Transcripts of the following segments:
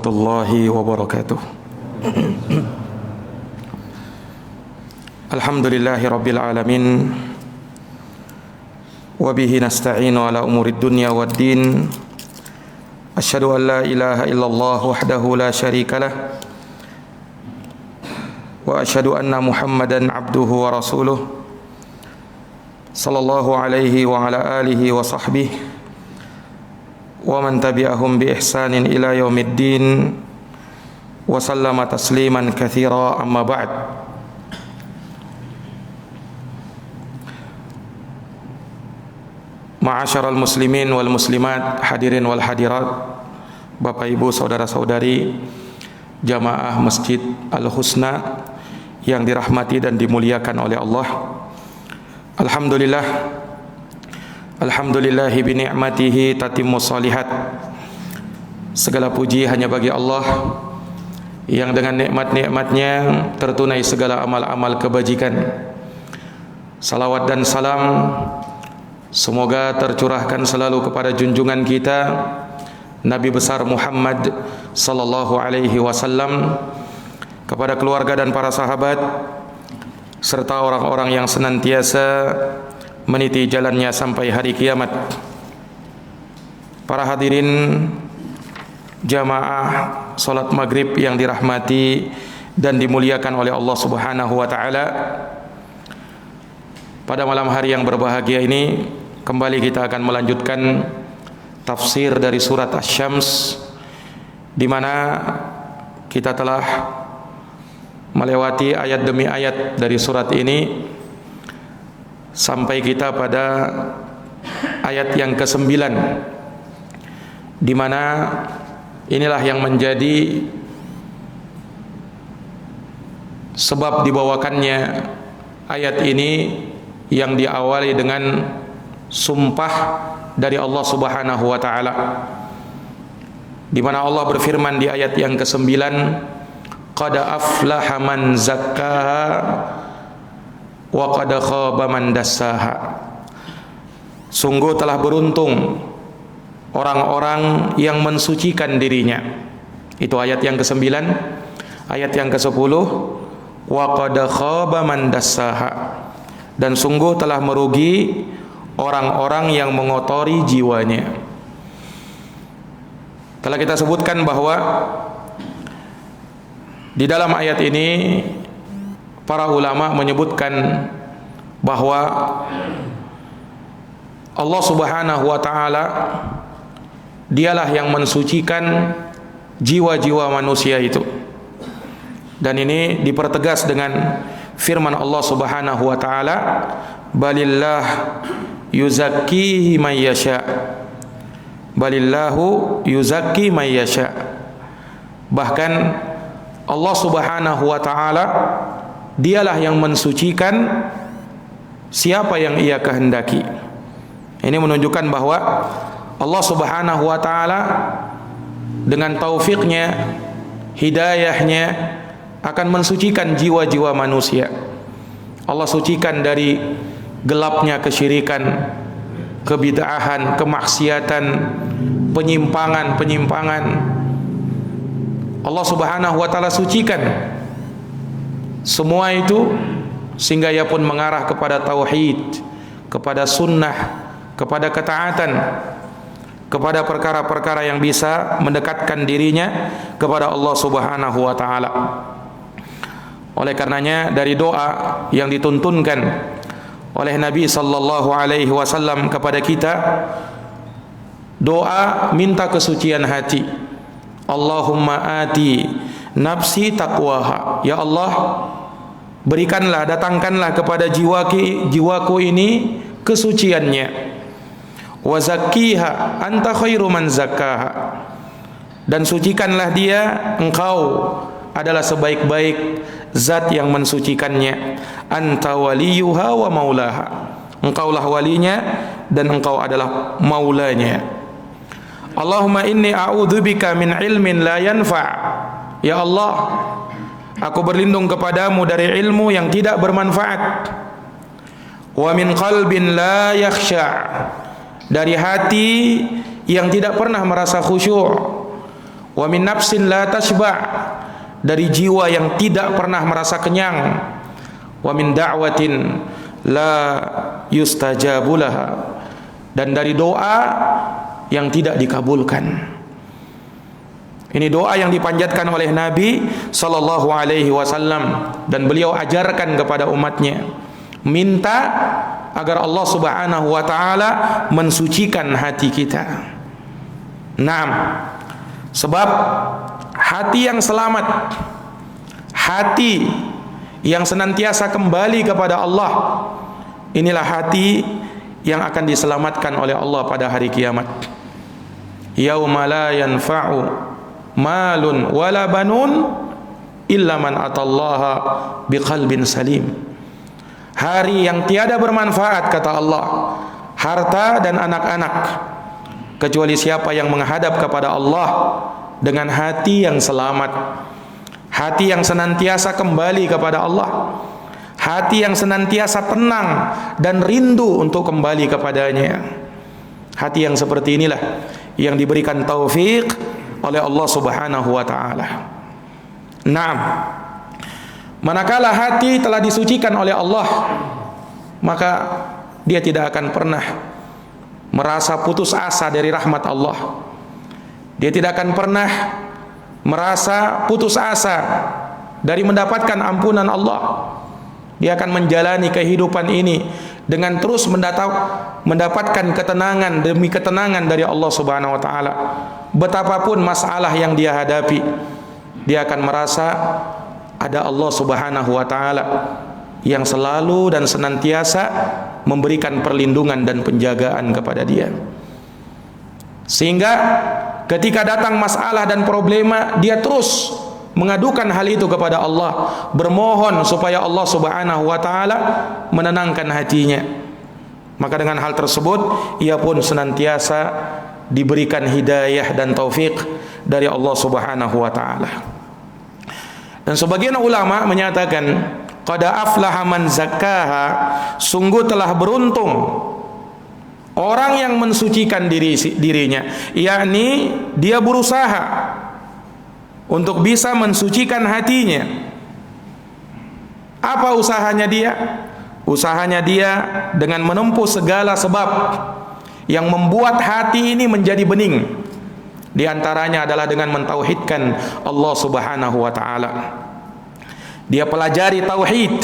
warahmatullahi wabarakatuh. Alhamdulillahi rabbil alamin, wa bihi nasta'inu ala umurid dunya waddin. Asyhadu an la ilaha illallah wahdahu la syarika lah, wa asyhadu anna Muhammadan abduhu wa rasuluh, sallallahu alaihi wa ala alihi wa sahbihi wa man tabi'ahum bi ihsanin ila yaumiddin wa sallama tasliman katsira, amma ba'd. Ma'asyaral muslimin wal muslimat, hadirin wal hadirat, Bapak Ibu, saudara-saudari jamaah Masjid Al-Husna yang dirahmati dan dimuliakan oleh Allah. Alhamdulillahi bi ni'matihi tatimmus shalihat. Segala puji hanya bagi Allah yang dengan nikmat-nikmatnya tertunai segala amal-amal kebajikan. Salawat dan salam semoga tercurahkan selalu kepada junjungan kita Nabi besar Muhammad sallallahu alaihi wasallam, kepada keluarga dan para sahabat, serta orang-orang yang senantiasa meniti jalannya sampai hari kiamat. Para hadirin jamaah salat maghrib yang dirahmati dan dimuliakan oleh Allah Subhanahu wa taala, pada malam hari yang berbahagia ini kembali kita akan melanjutkan tafsir dari surat Asy-Syams, di mana kita telah melewati ayat demi ayat dari surat ini sampai kita pada ayat yang ke-9, di mana inilah yang menjadi sebab dibawakannya ayat ini, yang diawali dengan sumpah dari Allah Subhanahu wa taala, di mana Allah berfirman di ayat yang ke-9, qad aflaha man zakkaha wa qad khaba man dassaha. Sungguh telah beruntung orang-orang yang mensucikan dirinya. Itu ayat yang ke-9. Ayat yang ke-10, wa qad khaba man dassaha, dan sungguh telah merugi orang-orang yang mengotori jiwanya. Telah kita sebutkan bahwa di dalam ayat ini para ulama menyebutkan bahwa Allah Subhanahu wa taala dialah yang mensucikan jiwa-jiwa manusia itu. Dan ini dipertegas dengan firman Allah Subhanahu wa taala, balillah yuzakkihi may yasha. Balillahu yuzakki may yasha. Bahkan Allah Subhanahu wa taala dialah yang mensucikan siapa yang Ia kehendaki. Ini menunjukkan bahwa Allah Subhanahu wa taala dengan taufiknya, hidayahnya akan mensucikan jiwa-jiwa manusia. Allah sucikan dari gelapnya kesyirikan, kebid'ahan, kemaksiatan, penyimpangan. Allah Subhanahu wa taala sucikan semua itu, sehingga Ia pun mengarah kepada tauhid, kepada sunnah, kepada ketaatan, kepada perkara-perkara yang bisa mendekatkan dirinya kepada Allah Subhanahu wa taala. Oleh karenanya dari doa yang dituntunkan oleh Nabi sallallahu alaihi wasallam kepada kita, doa minta kesucian hati. Allahumma ati nafsi taqwaha. Ya Allah, berikanlah, datangkanlah kepada jiwaku ini kesuciannya. Wa zakkiha anta khairu man zakkaha. Dan sucikanlah dia, Engkau adalah sebaik-baik zat yang mensucikannya. Anta waliyuha wa maulaha. Engkaulah walinya dan Engkau adalah maulanya. Allahumma inni a'udzubika min ilmin la yanfa'. Ya Allah, aku berlindung kepadamu dari ilmu yang tidak bermanfaat. Wa min qalbin la yakhsha', dari hati yang tidak pernah merasa khusyuk. wa min nafsin la tashba', dari jiwa yang tidak pernah merasa kenyang, wa min da'watin la yustajabu laha, dan dari doa yang tidak dikabulkan. Ini doa yang dipanjatkan oleh Nabi sallallahu alaihi wasallam, dan beliau ajarkan kepada umatnya, minta agar Allah Subhanahu wa taala mensucikan hati kita. Naam. Sebab hati yang selamat, hati yang senantiasa kembali kepada Allah, inilah hati yang akan diselamatkan oleh Allah pada hari kiamat. Yauma la yanfa'u malun wala banun illa man atallaha biqalbin salim. Hari yang tiada bermanfaat, kata Allah, harta dan anak-anak, kecuali siapa yang menghadap kepada Allah dengan hati yang selamat, hati yang senantiasa kembali kepada Allah, hati yang senantiasa tenang dan rindu untuk kembali kepadanya. Hati yang seperti inilah yang diberikan taufik oleh Allah Subhanahu wa taala. Naam. Manakala hati telah disucikan oleh Allah, maka dia tidak akan pernah merasa putus asa dari rahmat Allah. Dia tidak akan pernah merasa putus asa dari mendapatkan ampunan Allah. Dia akan menjalani kehidupan ini dengan terus mendapatkan ketenangan demi ketenangan dari Allah Subhanahu wa taala. Betapapun masalah yang dia hadapi, dia akan merasa ada Allah Subhanahu wa taala yang selalu dan senantiasa memberikan perlindungan dan penjagaan kepada dia. Sehingga ketika datang masalah dan problema, dia terus mengadukan hal itu kepada Allah, bermohon supaya Allah Subhanahu wa taala menenangkan hatinya. Maka dengan hal tersebut ia pun senantiasa diberikan hidayah dan taufik dari Allah Subhanahu wa taala. Dan sebagian ulama menyatakan, qad aflaha man zakkaha, sungguh telah beruntung orang yang mensucikan dirinya, yakni dia berusaha untuk bisa mensucikan hatinya. Apa usahanya dia? Usahanya dia dengan menempuh segala sebab yang membuat hati ini menjadi bening. Di antaranya adalah dengan mentauhidkan Allah Subhanahu wa taala. Dia pelajari tauhid,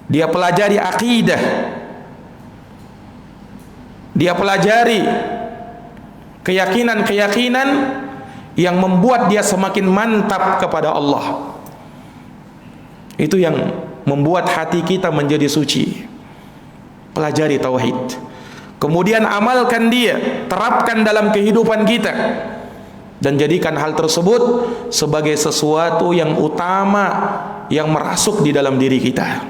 dia pelajari akidah, dia pelajari keyakinan-keyakinan yang membuat dia semakin mantap kepada Allah. Itu yang membuat hati kita menjadi suci. Pelajari tauhid, kemudian amalkan dia, terapkan dalam kehidupan kita, dan jadikan hal tersebut sebagai sesuatu yang utama yang merasuk di dalam diri kita.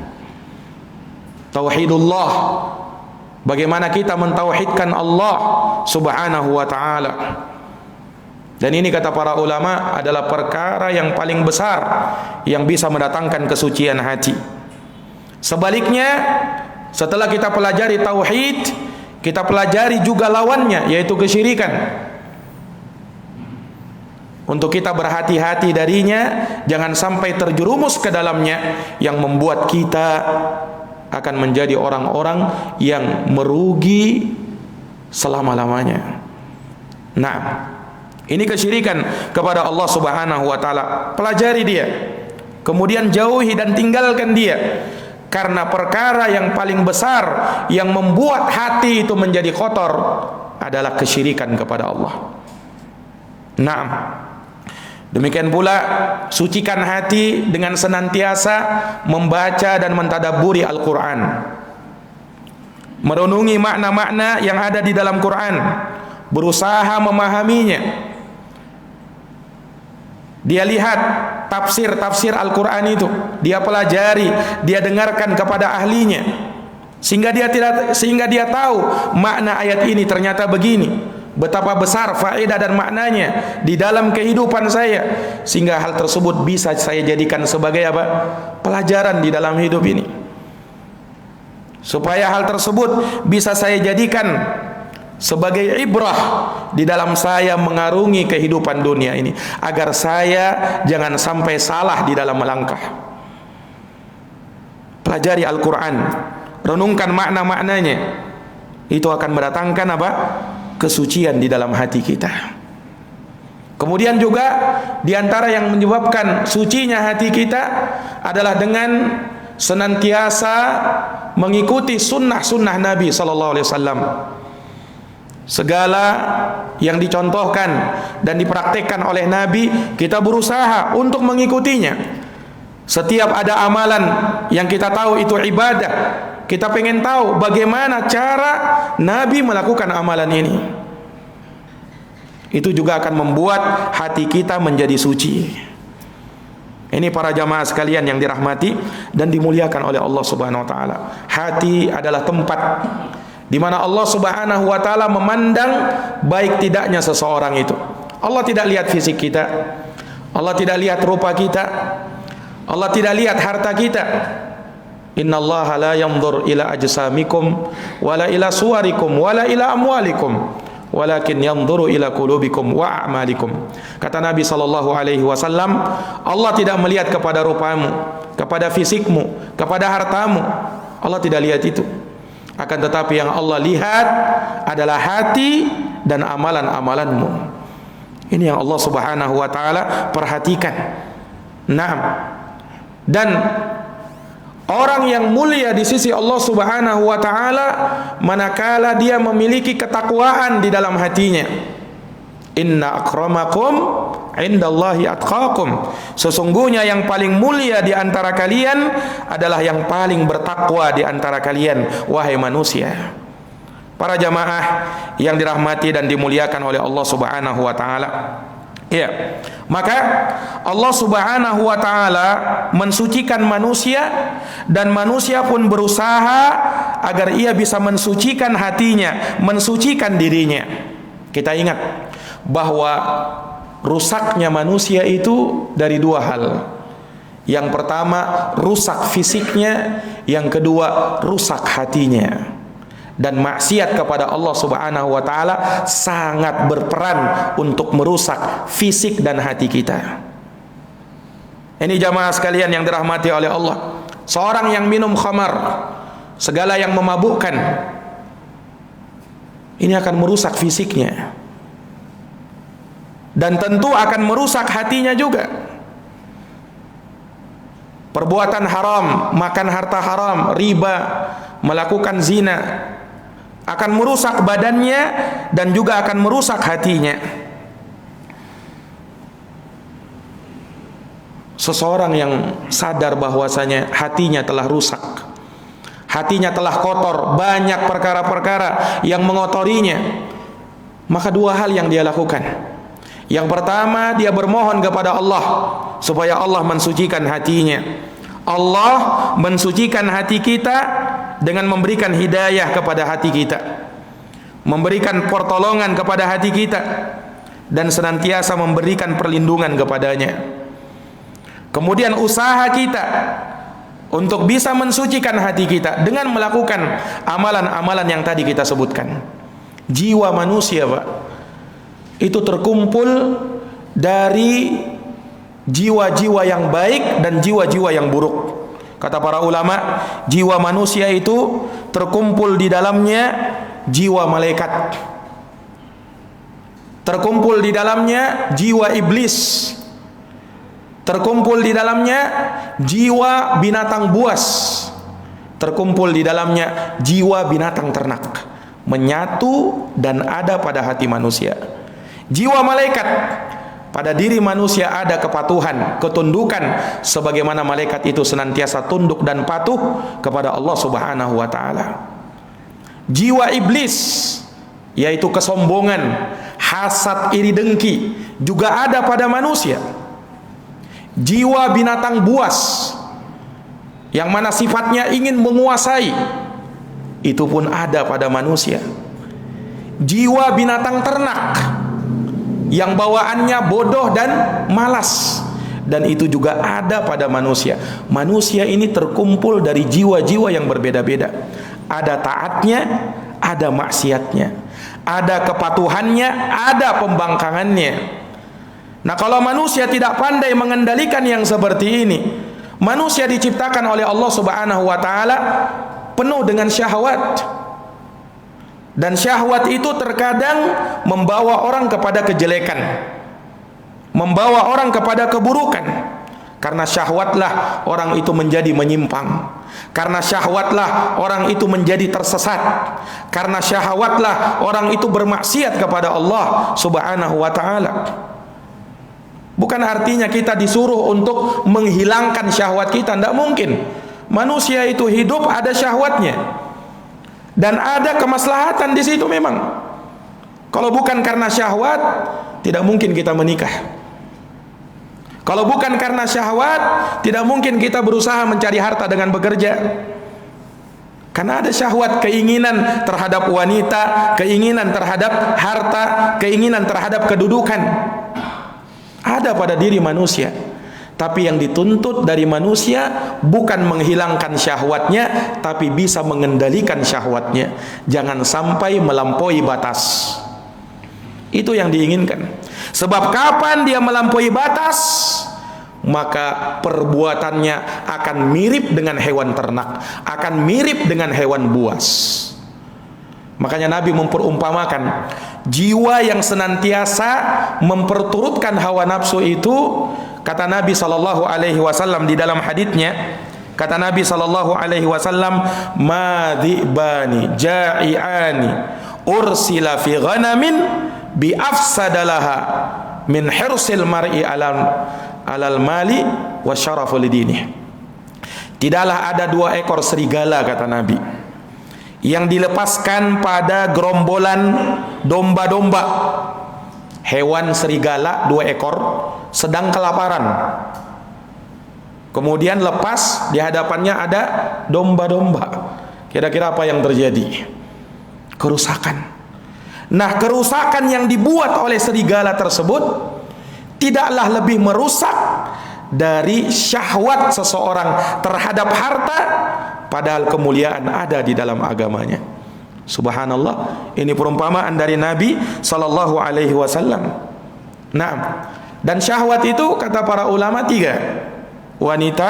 Tauhidullah, bagaimana kita mentauhidkan Allah Subhanahu wa taala. Dan ini kata para ulama adalah perkara yang paling besar yang bisa mendatangkan kesucian hati. Sebaliknya, setelah kita pelajari tauhid, kita pelajari juga lawannya, yaitu kesyirikan. Untuk kita berhati-hati darinya, jangan sampai terjerumus ke dalamnya yang membuat kita akan menjadi orang-orang yang merugi selama-lamanya. Nah, ini kesyirikan kepada Allah Subhanahu wa taala. Pelajari dia, kemudian jauhi dan tinggalkan dia. Karena perkara yang paling besar yang membuat hati itu menjadi kotor adalah kesyirikan kepada Allah. Naam. Demikian pula sucikan hati dengan senantiasa membaca dan mentadabburi Al-Quran, merenungi makna-makna yang ada di dalam Quran, berusaha memahaminya. Dia lihat tafsir Al-Quran itu, dia pelajari, dia dengarkan kepada ahlinya, sehingga dia tahu makna ayat ini ternyata begini. Betapa besar faedah dan maknanya di dalam kehidupan saya, sehingga hal tersebut bisa saya jadikan sebagai apa? Pelajaran di dalam hidup ini. Supaya hal tersebut bisa saya jadikan sebagai ibrah di dalam saya mengarungi kehidupan dunia ini, agar saya jangan sampai salah di dalam melangkah. Pelajari Al-Quran, renungkan makna-maknanya, itu akan mendatangkan apa? Kesucian di dalam hati kita. Kemudian juga diantara yang menyebabkan sucinya hati kita adalah dengan senantiasa mengikuti sunnah-sunnah Nabi Sallallahu Alaihi Wasallam. Segala yang dicontohkan dan dipraktekkan oleh Nabi, kita berusaha untuk mengikutinya. Setiap ada amalan yang kita tahu itu ibadah, kita pengen tahu bagaimana cara Nabi melakukan amalan ini. Itu juga akan membuat hati kita menjadi suci. Ini para jamaah sekalian yang dirahmati dan dimuliakan oleh Allah Subhanahu wa taala. Hati adalah tempat di mana Allah Subhanahu wa taala memandang baik tidaknya seseorang itu. Allah tidak lihat fisik kita. Allah tidak lihat rupa kita. Allah tidak lihat harta kita. Innallaha la yanzur ila ajsamikum wala ila suwarikum wala ila amwalikum, walakin yanzuru ila qulubikum wa a'malikum. Kata Nabi sallallahu alaihi wasallam, Allah tidak melihat kepada rupamu, kepada fisikmu, kepada hartamu. Allah tidak lihat itu. Akan tetapi yang Allah lihat adalah hati dan amalan-amalanmu. Ini yang Allah Subhanahu wa taala perhatikan. Naam. Dan orang yang mulia di sisi Allah Subhanahu wa taala manakala dia memiliki ketakwaan di dalam hatinya. Inna akramakum indallahi atqakum. Sesungguhnya yang paling mulia di antara kalian adalah yang paling bertakwa di antara kalian, wahai manusia. Para jamaah yang dirahmati dan dimuliakan oleh Allah Subhanahu wa taala. Ya, maka Allah Subhanahu wa taala mensucikan manusia dan manusia pun berusaha agar ia bisa mensucikan hatinya, mensucikan dirinya. Kita ingat bahwa rusaknya manusia itu dari dua hal. Yang pertama, rusak fisiknya, yang kedua, rusak hatinya. Dan maksiat kepada Allah Subhanahu wa taala sangat berperan untuk merusak fisik dan hati kita. Ini jamaah sekalian yang dirahmati oleh Allah. Seorang yang minum khamar, segala yang memabukkan, ini akan merusak fisiknya. Dan tentu akan merusak hatinya juga. Perbuatan haram, makan harta haram, riba, melakukan zina, akan merusak badannya dan juga akan merusak hatinya. Seseorang yang sadar bahwasanya hatinya telah rusak, hatinya telah kotor, banyak perkara-perkara yang mengotorinya, maka dua hal yang dia lakukan. Yang pertama, dia bermohon kepada Allah supaya Allah mensucikan hatinya. Allah mensucikan hati kita dengan memberikan hidayah kepada hati kita, memberikan pertolongan kepada hati kita, dan senantiasa memberikan perlindungan kepadanya. Kemudian usaha kita untuk bisa mensucikan hati kita dengan melakukan amalan-amalan yang tadi kita sebutkan. Jiwa manusia, Pak, itu terkumpul dari jiwa-jiwa yang baik dan jiwa-jiwa yang buruk. Kata para ulama, jiwa manusia itu terkumpul di dalamnya jiwa malaikat, terkumpul di dalamnya jiwa iblis, terkumpul di dalamnya jiwa binatang buas, terkumpul di dalamnya jiwa binatang ternak, menyatu dan ada pada hati manusia. Jiwa malaikat, pada diri manusia ada kepatuhan, ketundukan, sebagaimana malaikat itu senantiasa tunduk dan patuh kepada Allah Subhanahu wa taala. Jiwa iblis, yaitu kesombongan, hasad, iri dengki, juga ada pada manusia. Jiwa binatang buas, yang mana sifatnya ingin menguasai, itu pun ada pada manusia. Jiwa binatang ternak, yang bawaannya bodoh dan malas, dan itu juga ada pada manusia. Manusia ini terkumpul dari jiwa-jiwa yang berbeda-beda. Ada taatnya, ada maksiatnya. ada kepatuhannya, ada pembangkangannya. Nah, kalau manusia tidak pandai mengendalikan yang seperti ini, manusia diciptakan oleh Allah Subhanahu wa taala penuh dengan syahwat. Dan syahwat itu terkadang membawa orang kepada kejelekan, membawa orang kepada keburukan. Karena syahwatlah orang itu menjadi menyimpang. Karena syahwatlah orang itu menjadi tersesat. Karena syahwatlah orang itu bermaksiat kepada Allah Subhanahu wa taala. Bukan artinya kita disuruh untuk menghilangkan syahwat kita, tidak mungkin. Manusia itu hidup ada syahwatnya. Dan ada kemaslahatan di situ memang. Kalau bukan karena syahwat, tidak mungkin kita menikah. Kalau bukan karena syahwat, tidak mungkin kita berusaha mencari harta dengan bekerja. Karena ada syahwat, keinginan terhadap wanita, keinginan terhadap harta, keinginan terhadap kedudukan. Ada pada diri manusia. Tapi yang dituntut dari manusia bukan menghilangkan syahwatnya, tapi bisa mengendalikan syahwatnya. Jangan sampai melampaui batas. Itu yang diinginkan. Sebab kapan dia melampaui batas, maka perbuatannya akan mirip dengan hewan ternak, akan mirip dengan hewan buas. Makanya Nabi memperumpamakan jiwa yang senantiasa memperturutkan hawa nafsu itu. Kata Nabi sallallahu alaihi wasallam di dalam haditsnya, kata Nabi sallallahu alaihi wasallam, madhibani ja'iani ursila fi ghanamin bi afsadalaha min hirsil mar'i alal mali wa syarafu lidini. Tidaklah ada dua ekor serigala, kata Nabi, yang dilepaskan pada gerombolan domba-domba. Hewan serigala dua ekor sedang kelaparan, kemudian lepas di hadapannya ada domba-domba. Kira-kira apa yang terjadi? Kerusakan. Nah, kerusakan yang dibuat oleh serigala tersebut tidaklah lebih merusak dari syahwat seseorang terhadap harta, padahal kemuliaan ada di dalam agamanya. Subhanallah, ini perumpamaan dari Nabi sallallahu alaihi wasallam. Nah, dan syahwat itu kata para ulama tiga: wanita,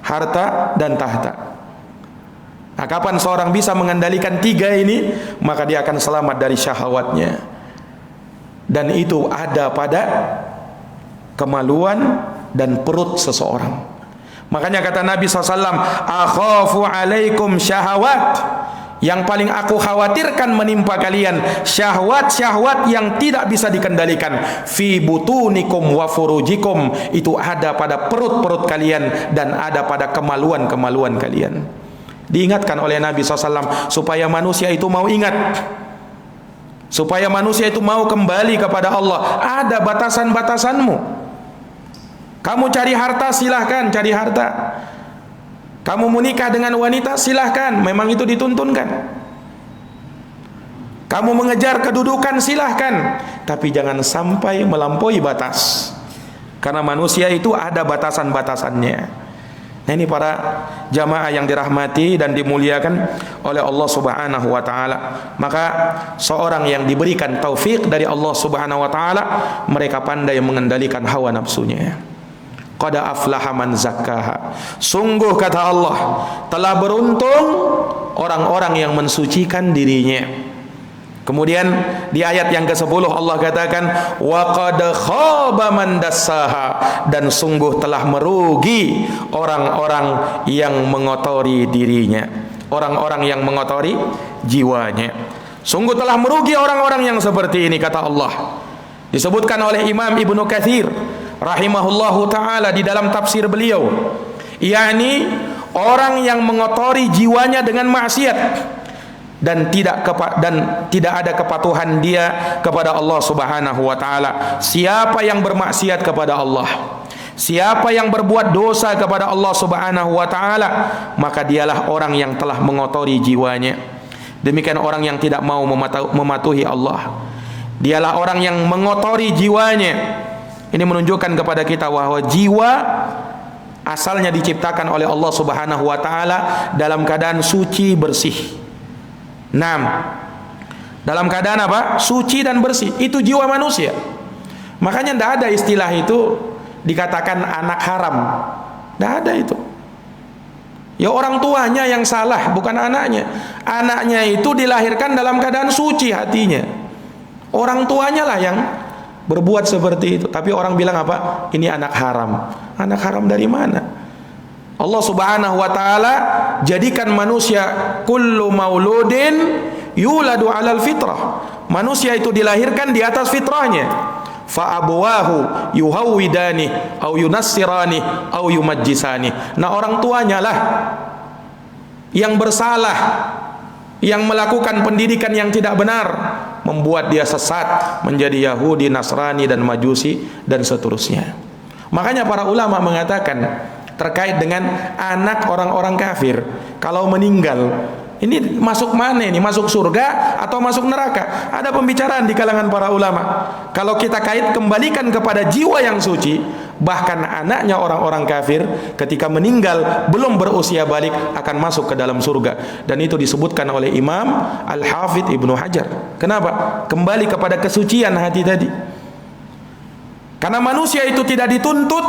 harta, dan tahta. Nah, kapan seorang bisa mengendalikan tiga ini, maka dia akan selamat dari syahwatnya. Dan itu ada pada kemaluan dan perut seseorang. Makanya kata Nabi SAW, akhafu alaikum syahawat. Yang paling aku khawatirkan menimpa kalian syahwat-syahwat yang tidak bisa dikendalikan. Fi butunikum wa furujikum, itu ada pada perut-perut kalian dan ada pada kemaluan-kemaluan kalian. Diingatkan oleh Nabi SAW supaya manusia itu mau ingat, supaya manusia itu mau kembali kepada Allah. Ada batasan-batasanmu. Kamu cari harta, silahkan cari harta. Kamu menikah dengan wanita, silahkan, memang itu dituntunkan. Kamu mengejar kedudukan, silahkan, tapi jangan sampai melampaui batas. Karena manusia itu ada batasan-batasannya. Nah, ini para jamaah yang dirahmati dan dimuliakan oleh Allah Subhanahu wa taala. Maka seorang yang diberikan taufik dari Allah Subhanahu wa taala, mereka pandai mengendalikan hawa nafsunya. Qad aflaha man zakkaha. Sungguh kata Allah, telah beruntung orang-orang yang mensucikan dirinya. Kemudian di ayat yang ke-10 Allah katakan, wa qad khaba man dassaha, dan sungguh telah merugi orang-orang yang mengotori dirinya, orang-orang yang mengotori jiwanya. Sungguh telah merugi orang-orang yang seperti ini, kata Allah. Disebutkan oleh Imam Ibnu Katsir rahimahullahu taala di dalam tafsir beliau, yakni orang yang mengotori jiwanya dengan maksiat dan tidak ada kepatuhan dia kepada Allah Subhanahu wa taala. Siapa yang bermaksiat kepada Allah, siapa yang berbuat dosa kepada Allah Subhanahu wa taala, maka dialah orang yang telah mengotori jiwanya. Demikian orang yang tidak mau mematuhi Allah, dialah orang yang mengotori jiwanya. Ini menunjukkan kepada kita bahwa jiwa asalnya diciptakan oleh Allah Subhanahu wa taala dalam keadaan suci, bersih. 6. Dalam keadaan apa? Suci dan bersih. Itu jiwa manusia. Makanya tidak ada istilah itu dikatakan anak haram. Tidak ada itu. Ya orang tuanya yang salah, bukan anaknya. Anaknya itu dilahirkan dalam keadaan suci hatinya. Orang tuanya lah yang berbuat seperti itu. Tapi orang bilang apa? Ini anak haram. Anak haram dari mana? Allah Subhanahu wa taala jadikan manusia kullu mauludin yuladu 'alal fitrah. Manusia itu dilahirkan di atas fitrahnya. Fa abawahu yuhawwidani au yunassirani au yumajjisani. Nah, orang tuanya lah yang bersalah, yang melakukan pendidikan yang tidak benar, membuat dia sesat menjadi Yahudi, Nasrani dan Majusi dan seterusnya. Makanya para ulama mengatakan terkait dengan anak orang-orang kafir, kalau meninggal ini masuk mana ini? Masuk surga atau masuk neraka? Ada pembicaraan di kalangan para ulama. Kalau kita kembalikan kepada jiwa yang suci, bahkan anaknya orang-orang kafir ketika meninggal belum berusia balik akan masuk ke dalam surga. Dan itu disebutkan oleh Imam Al-Hafidh Ibnu Hajar. Kenapa? Kembali kepada kesucian hati tadi. Karena manusia itu tidak dituntut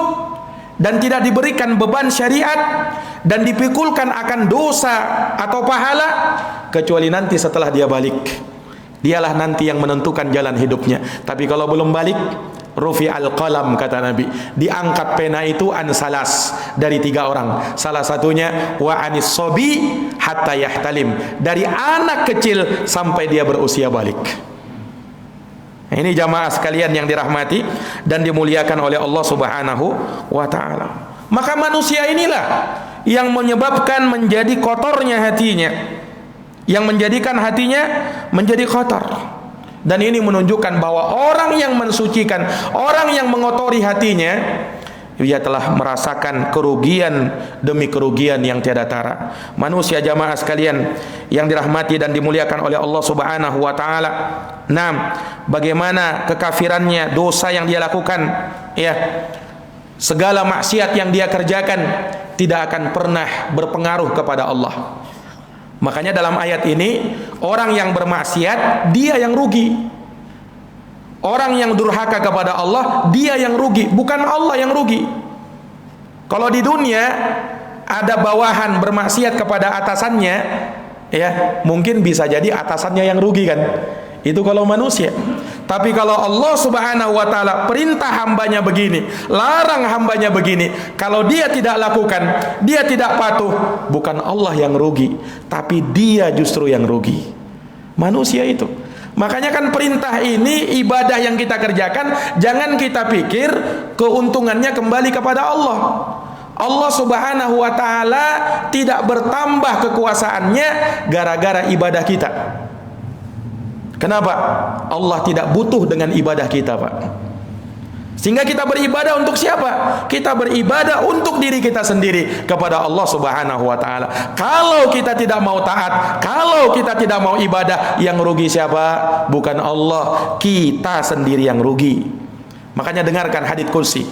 dan tidak diberikan beban syariat dan dipikulkan akan dosa atau pahala kecuali nanti setelah dia balik. Dialah nanti yang menentukan jalan hidupnya. Tapi kalau belum balik, rufi al-qalam, kata Nabi, diangkat pena itu an salas, dari 3 orang. Salah satunya wa anis sobi hatta yahtalim, dari anak kecil sampai dia berusia balik. Ini jamaah sekalian yang dirahmati dan dimuliakan oleh Allah Subhanahu wa taala. Maka manusia inilah yang menyebabkan menjadi kotornya hatinya, yang menjadikan hatinya menjadi kotor. Dan ini menunjukkan bahwa orang yang mensucikan, orang yang mengotori hatinya, dia telah merasakan kerugian demi kerugian yang tiada tara. Manusia jamaah sekalian yang dirahmati dan dimuliakan oleh Allah Subhanahu wa taala. Nah, bagaimana kekafirannya, dosa yang dia lakukan, ya, segala maksiat yang dia kerjakan tidak akan pernah berpengaruh kepada Allah. Makanya dalam ayat ini, orang yang bermaksiat dia yang rugi. Orang yang durhaka kepada Allah dia yang rugi, bukan Allah yang rugi. Kalau di dunia ada bawahan bermaksiat kepada atasannya, ya, mungkin bisa jadi atasannya yang rugi kan. Itu kalau manusia. Tapi kalau Allah Subhanahu wa taala perintah hambanya begini, larang hambanya begini, kalau dia tidak lakukan, dia tidak patuh, bukan Allah yang rugi, tapi dia justru yang rugi. Manusia itu. Makanya kan perintah ini, ibadah yang kita kerjakan, jangan kita pikir keuntungannya kembali kepada Allah. Allah Subhanahu wa taala tidak bertambah kekuasaannya gara-gara ibadah kita. Kenapa? Allah tidak butuh dengan ibadah kita, Pak. Sehingga kita beribadah untuk siapa? Kita beribadah untuk diri kita sendiri kepada Allah Subhanahu wa taala. Kalau kita tidak mau taat, kalau kita tidak mau ibadah, yang rugi siapa? Bukan Allah, kita sendiri yang rugi. Makanya dengarkan hadits qudsi.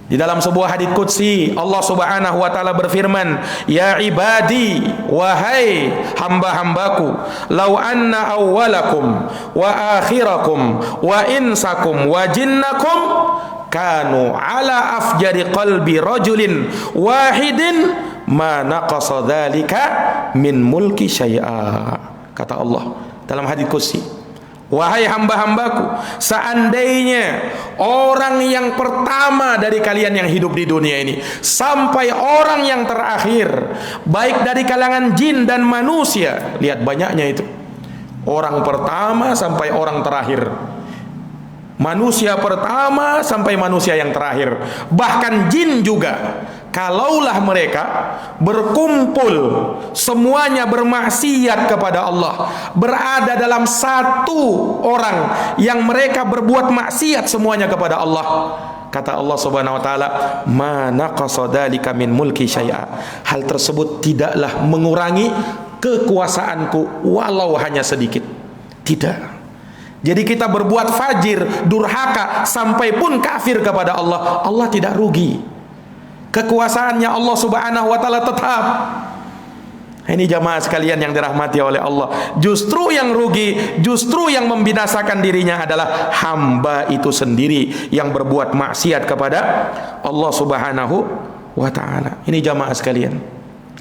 Di dalam sebuah hadits qudsi, Allah Subhanahu wa taala berfirman, "Ya ibadi, wahai hamba-hambaku, law anna awwalakum wa akhirakum wa insakum wa jinnakum kanu ala afjari qalbi rajulin wahidin ma naqasa dzalika min mulki syai'a." Kata Allah dalam hadits qudsi, wahai hamba-hambaku, seandainya orang yang pertama dari kalian yang hidup di dunia ini sampai orang yang terakhir, baik dari kalangan jin dan manusia, lihat banyaknya itu, orang pertama sampai orang terakhir, manusia pertama sampai manusia yang terakhir, bahkan jin juga, kalaulah mereka berkumpul semuanya bermaksiat kepada Allah, berada dalam satu orang yang mereka berbuat maksiat semuanya kepada Allah, kata Allah Subhanahu wa taala, ma naqasa dzalika min mulki syai'a, hal tersebut tidaklah mengurangi kekuasaanku walau hanya sedikit. Tidak. Jadi kita berbuat fajir, durhaka, sampai pun kafir kepada Allah, Allah tidak rugi. Kekuasaannya Allah Subhanahu wa taala tetap. Ini jamaah sekalian yang dirahmati oleh Allah. Justru yang rugi, justru yang membinasakan dirinya adalah hamba itu sendiri yang berbuat maksiat kepada Allah Subhanahu wa ta'ala. Ini jamaah sekalian.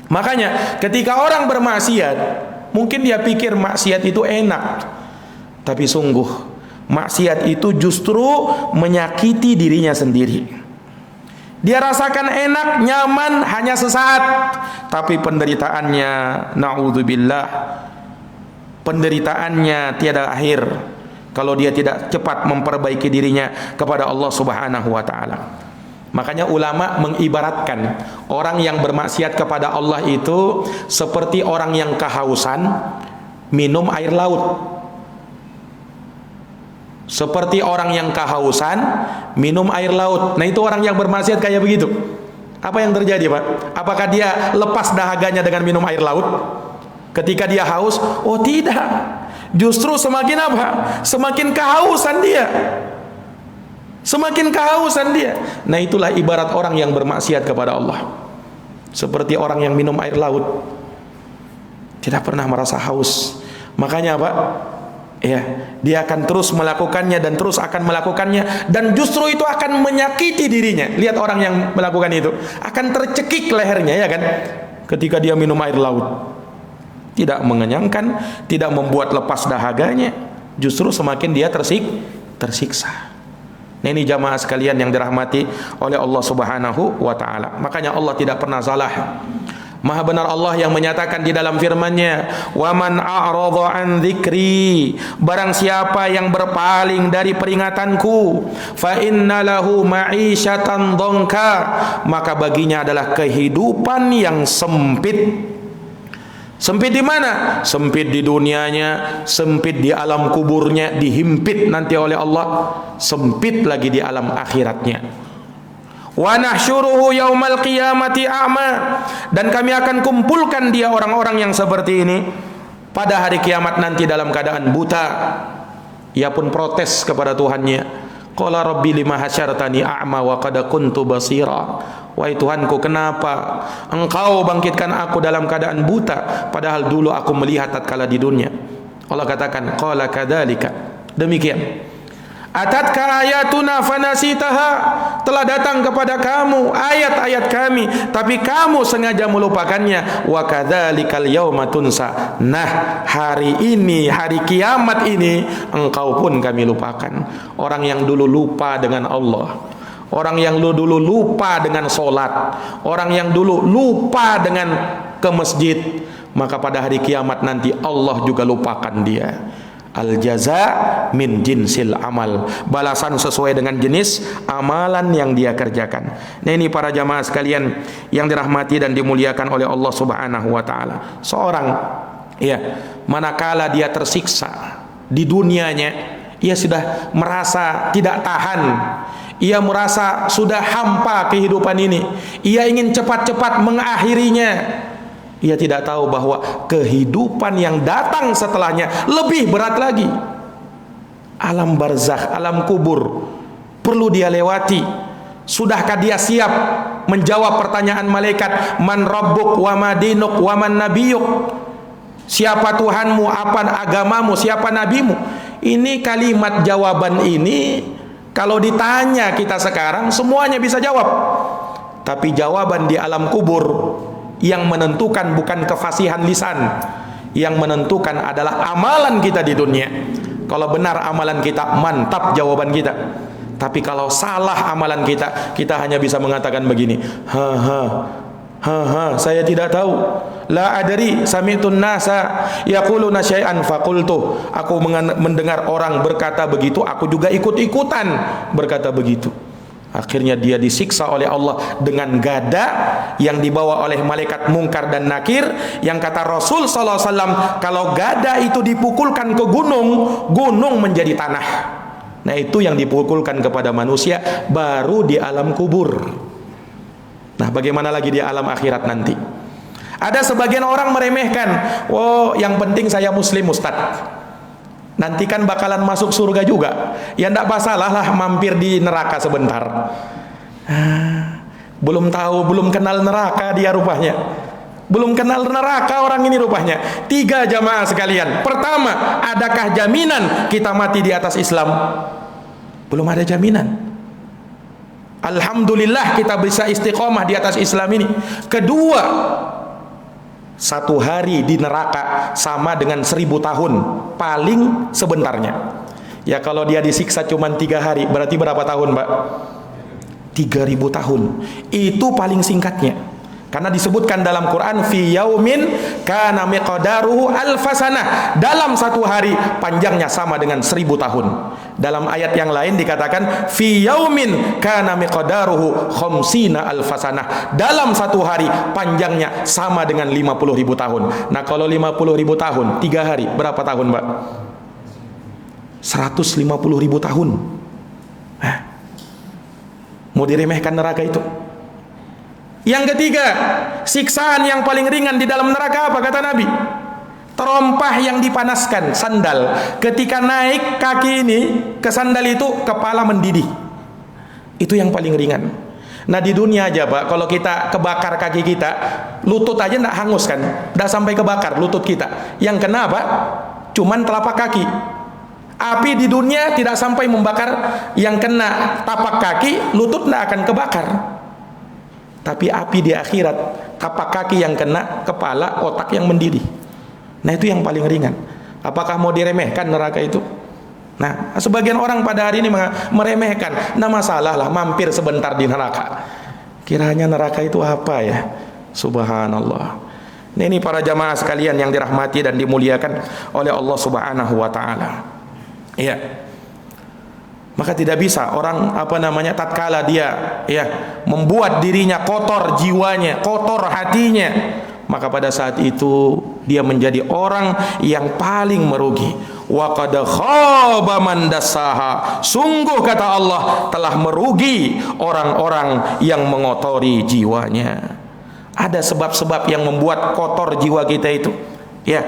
Makanya ketika orang bermaksiat, mungkin dia pikir maksiat itu enak. Tapi sungguh, maksiat itu justru menyakiti dirinya sendiri. Dia rasakan enak, nyaman hanya sesaat, tapi penderitaannya, na'udzubillah, penderitaannya tiada akhir kalau dia tidak cepat memperbaiki dirinya kepada Allah Subhanahu wa ta'ala. Makanya ulama mengibaratkan orang yang bermaksiat kepada Allah itu seperti orang yang kehausan minum air laut. Seperti orang yang kehausan minum air laut. Nah, itu orang yang bermaksiat kayak begitu. Apa yang terjadi, Pak? Apakah dia lepas dahaganya dengan minum air laut ketika dia haus? Oh, tidak. Justru semakin apa? Semakin kehausan dia. Semakin kehausan dia. Nah, itulah ibarat orang yang bermaksiat kepada Allah. Seperti orang yang minum air laut, tidak pernah merasa haus. Makanya apa? Ya, dia akan terus melakukannya dan terus akan melakukannya, dan justru itu akan menyakiti dirinya. Lihat orang yang melakukan itu akan tercekik lehernya, ya kan? Ketika dia minum air laut, tidak mengenyangkan, tidak membuat lepas dahaganya, justru semakin dia tersiksa. Nah, ini jamaah sekalian yang dirahmati oleh Allah Subhanahu wa ta'ala. Makanya Allah tidak pernah salah. Maha benar Allah yang menyatakan di dalam firman-Nya, "Wa man a'radha an dzikri", barang siapa yang berpaling dari peringatanku, fa inna lahu ma'isyatan dhanka, maka baginya adalah kehidupan yang sempit. Sempit di mana? Sempit di dunianya, sempit di alam kuburnya, dihimpit nanti oleh Allah, sempit lagi di alam akhiratnya. Wa nahsyuruhu yaumal qiyamati a'ma, dan kami akan kumpulkan dia, orang-orang yang seperti ini, pada hari kiamat nanti dalam keadaan buta. Ia pun protes kepada Tuhannya. Qala rabbi lima hasyartani a'ma wa qad kuntu basira. Wahai Tuhanku, kenapa Engkau bangkitkan aku dalam keadaan buta, padahal dulu aku melihat tatkala di dunia. Allah katakan, qala kadzalika, demikian. Atatka ayatuna fanasitaha, telah datang kepada kamu ayat-ayat kami, tapi kamu sengaja melupakannya. Wa kadzalikal yauma tunsa, nah hari ini, hari kiamat ini, engkau pun kami lupakan. Orang yang dulu lupa dengan Allah, orang yang dulu lupa dengan solat, orang yang dulu lupa dengan ke masjid, maka pada hari kiamat nanti Allah juga lupakan dia. Al jaza min jinsil amal, balasan sesuai dengan jenis amalan yang dia kerjakan. Nah, ini para jamaah sekalian yang dirahmati dan dimuliakan oleh Allah Subhanahu wa ta'ala. Seorang, ya, manakala dia tersiksa di dunianya, ia sudah merasa tidak tahan, ia merasa sudah hampa kehidupan ini, ia ingin cepat-cepat mengakhirinya. Ia tidak tahu bahwa kehidupan yang datang setelahnya lebih berat lagi. Alam barzakh, alam kubur perlu dia lewati. Sudahkah dia siap menjawab pertanyaan malaikat, man rabbuk wa madinuk wa man nabiyuk? Siapa Tuhanmu, apa agamamu, siapa nabimu? Ini kalimat jawaban ini kalau ditanya kita sekarang semuanya bisa jawab. Tapi jawaban di alam kubur yang menentukan bukan kefasihan lisan, yang menentukan adalah amalan kita di dunia. Kalau benar amalan kita, mantap jawaban kita. Tapi kalau salah amalan kita, kita hanya bisa mengatakan begini, saya tidak tahu. La adri, sami'tun nasa yaquluna syai'an faqultu. Aku mendengar orang berkata begitu, aku juga ikut-ikutan berkata begitu. Akhirnya dia disiksa oleh Allah dengan gada yang dibawa oleh malaikat Munkar dan Nakir, yang kata Rasul sallallahu alaihi wasallam, kalau gada itu dipukulkan ke gunung, gunung menjadi tanah. Nah, itu yang dipukulkan kepada manusia baru di alam kubur. Nah, bagaimana lagi di alam akhirat nanti? Ada sebagian orang meremehkan, oh yang penting saya muslim Ustaz, nanti kan bakalan masuk surga juga, ya enggak masalah lah mampir di neraka sebentar. Belum tahu, belum kenal neraka dia rupanya. Belum kenal neraka orang ini rupanya. 3 jamaah sekalian. Pertama, adakah jaminan kita mati di atas Islam? Belum ada jaminan. Alhamdulillah kita bisa istiqomah di atas Islam ini. Kedua, 1 hari di neraka sama dengan 1000 tahun paling sebentarnya. Ya kalau dia disiksa cuma 3 hari, berarti berapa tahun, Mbak? 3000 tahun. Itu paling singkatnya. Karena disebutkan dalam Quran fi yaumin kana miqdaruhu alfasanah, dalam 1 hari panjangnya sama dengan 1000 tahun. Dalam ayat yang lain dikatakan fi yaumin kana miqdaruhu khamsina alfasanah, dalam 1 hari panjangnya sama dengan 50.000 tahun. Nah kalau 50.000 tahun 3 hari berapa tahun, Mbak? 150.000 tahun. Mau diremehkan neraka itu? Yang ketiga, siksaan yang paling ringan di dalam neraka apa kata Nabi? Terompah yang dipanaskan, sandal. Ketika naik kaki ini ke sandal itu, kepala mendidih. Itu yang paling ringan. Nah di dunia aja Pak, kalau kita kebakar kaki kita, lutut aja tidak hangus kan? Tidak sampai kebakar lutut kita. Yang kena apa? Cuman telapak kaki. Api di dunia tidak sampai membakar, yang kena tapak kaki, lutut tidak akan kebakar. Tapi api di akhirat, tapak kaki yang kena, kepala, otak yang mendidih. Nah itu yang paling ringan. Apakah mau diremehkan neraka itu? Nah sebagian orang pada hari ini meremehkan. Nah masalah lah, mampir sebentar di neraka. Kiranya neraka itu apa ya? Subhanallah. Nah, ini para jamaah sekalian yang dirahmati dan dimuliakan oleh Allah Subhanahu wa ta'ala. Iya. Maka tidak bisa orang tatkala dia membuat dirinya kotor jiwanya, kotor hatinya, maka pada saat itu dia menjadi orang yang paling merugi. Wa qad khaba man dassaha, sungguh kata Allah telah merugi orang-orang yang mengotori jiwanya. Ada sebab-sebab yang membuat kotor jiwa kita itu. Ya.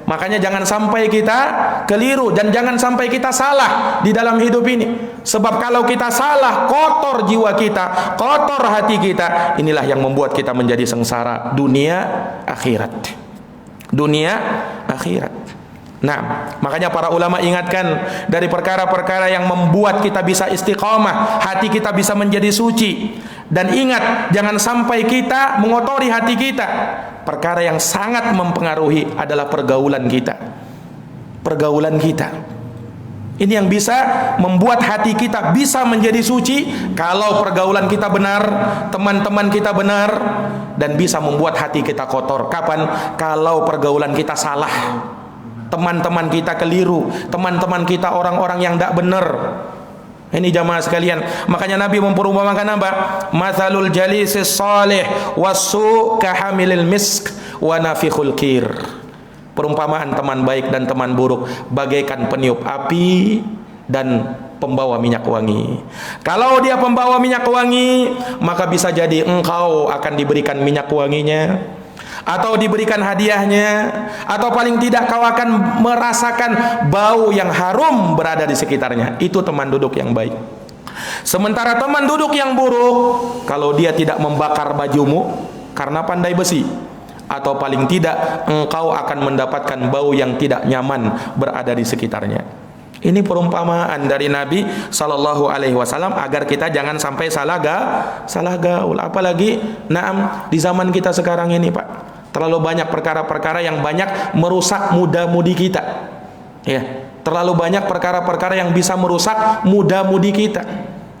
Makanya jangan sampai kita keliru dan jangan sampai kita salah di dalam hidup ini. Sebab kalau kita salah, kotor jiwa kita, kotor hati kita, inilah yang membuat kita menjadi sengsara dunia akhirat. Dunia akhirat. Nah, makanya para ulama ingatkan dari perkara-perkara yang membuat kita bisa istiqamah, hati kita bisa menjadi suci. Dan ingat, jangan sampai kita mengotori hati kita. Perkara yang sangat mempengaruhi adalah pergaulan kita. Pergaulan kita. Ini yang bisa membuat hati kita bisa menjadi suci kalau pergaulan kita benar, teman-teman kita benar, dan bisa membuat hati kita kotor. Kapan? Kalau pergaulan kita salah, teman-teman kita keliru, teman-teman kita orang-orang yang tidak benar. Ini jamaah sekalian, makanya Nabi memperumpamakan apa? Mathalul jalisis salih wasu kahamilil misk wa nafikhul kir. Perumpamaan teman baik dan teman buruk bagaikan peniup api dan pembawa minyak wangi. Kalau dia pembawa minyak wangi, maka bisa jadi engkau akan diberikan minyak wanginya, atau diberikan hadiahnya, atau paling tidak kau akan merasakan bau yang harum berada di sekitarnya. Itu teman duduk yang baik. Sementara teman duduk yang buruk, kalau dia tidak membakar bajumu karena pandai besi, atau paling tidak engkau akan mendapatkan bau yang tidak nyaman berada di sekitarnya. Ini perumpamaan dari Nabi Sallallahu Alaihi Wasallam agar kita jangan sampai salah gaul. Apalagi di zaman kita sekarang ini Pak, terlalu banyak perkara-perkara yang banyak merusak muda-mudi kita. Ya, terlalu banyak perkara-perkara yang bisa merusak muda-mudi kita.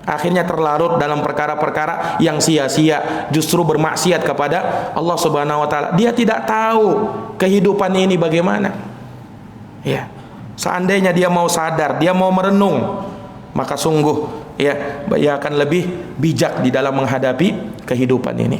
Akhirnya terlarut dalam perkara-perkara yang sia-sia, justru bermaksiat kepada Allah Subhanahu Wa Taala. Dia tidak tahu kehidupan ini bagaimana. Ya. Seandainya dia mau sadar, dia mau merenung, maka sungguh ia akan lebih bijak di dalam menghadapi kehidupan ini.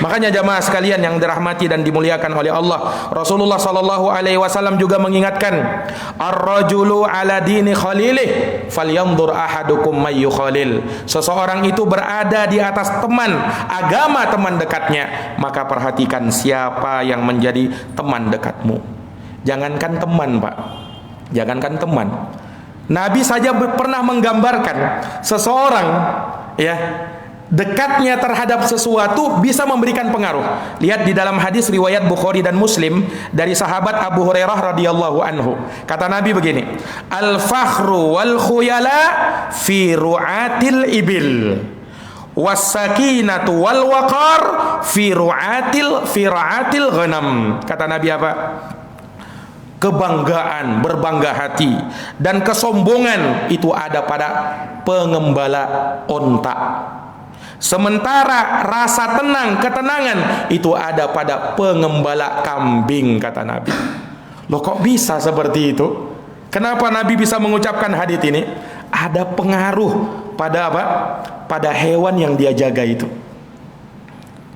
Makanya jamaah sekalian yang dirahmati dan dimuliakan oleh Allah, Rasulullah sallallahu alaihi wasallam juga mengingatkan, ar-rajulu ala dini khalilih falyanzur ahadukum may yukhalil. Seseorang itu berada di atas teman agama teman dekatnya, maka perhatikan siapa yang menjadi teman dekatmu. Jangankan teman, Pak. Jangankan teman, Nabi saja pernah menggambarkan seseorang dekatnya terhadap sesuatu bisa memberikan pengaruh. Lihat di dalam hadis riwayat Bukhari dan Muslim dari sahabat Abu Hurairah radhiyallahu anhu. Kata Nabi begini, al-fakhru wal khuyala fi ru'atil ibil, was-sakinatu wal waqar fi ra'atil ghanam. Kata Nabi apa? Kebanggaan, berbangga hati, dan kesombongan itu ada pada pengembala onta. Sementara rasa tenang, ketenangan itu ada pada pengembala kambing, kata Nabi. Loh, kok bisa seperti itu? Kenapa Nabi bisa mengucapkan hadits ini? Ada pengaruh pada apa? Pada hewan yang dia jaga itu.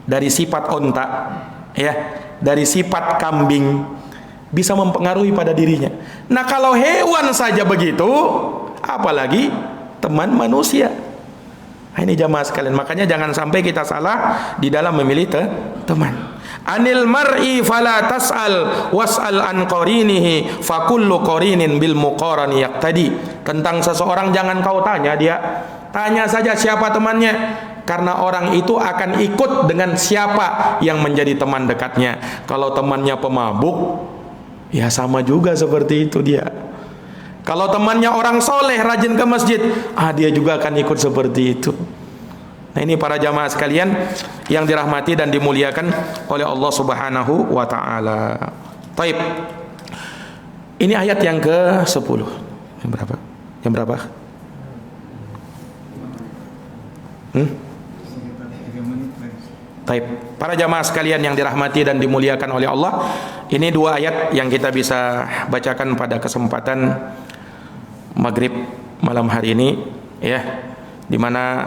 Dari sifat onta, ya, dari sifat kambing bisa mempengaruhi pada dirinya. Nah, kalau hewan saja begitu, apalagi teman manusia. Nah, ini jamaah sekalian, makanya jangan sampai kita salah di dalam memilih teman. Anil mar'i fala tas'al was'al an qarinihi fa kullu qarinin bil muqarani yaqtadi. Tentang seseorang jangan kau tanya dia, tanya saja siapa temannya, karena orang itu akan ikut dengan siapa yang menjadi teman dekatnya. Kalau temannya pemabuk, ya sama juga seperti itu dia. Kalau temannya orang soleh, rajin ke masjid, dia juga akan ikut seperti itu. Nah, ini para jamaah sekalian yang dirahmati dan dimuliakan oleh Allah Subhanahu wa taala. Taib. Ini ayat yang ke-10. Yang berapa? Yang berapa? Taib. Para jamaah sekalian yang dirahmati dan dimuliakan oleh Allah, ini dua ayat yang kita bisa bacakan pada kesempatan maghrib malam hari ini, ya, di mana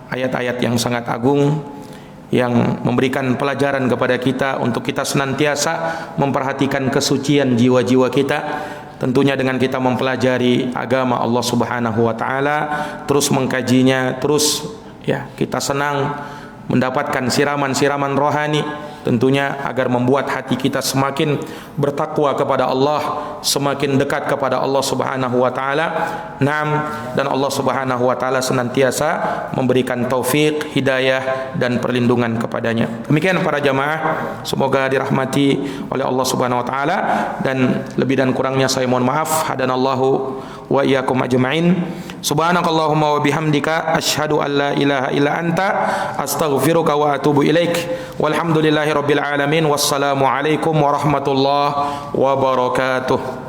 ayat-ayat yang sangat agung yang memberikan pelajaran kepada kita untuk kita senantiasa memperhatikan kesucian jiwa-jiwa kita. Tentunya dengan kita mempelajari agama Allah Subhanahu wa taala, terus mengkajinya, terus ya kita senang mendapatkan siraman-siraman rohani, tentunya agar membuat hati kita semakin bertakwa kepada Allah, semakin dekat kepada Allah Subhanahu wa taala. Naam, dan Allah Subhanahu wa taala senantiasa memberikan taufik, hidayah dan perlindungan kepadanya. Demikian para jamaah, semoga dirahmati oleh Allah Subhanahu wa taala, dan lebih dan kurangnya saya mohon maaf. Hadanallahu wa iyyakum ajma'in. Subhanakallahumma wa bihamdika asyhadu an la ilaha illa anta astaghfiruka wa atubu ilaik. Walhamdulillahi rabbil alamin. Wassalamu alaikum warahmatullahi wabarakatuh.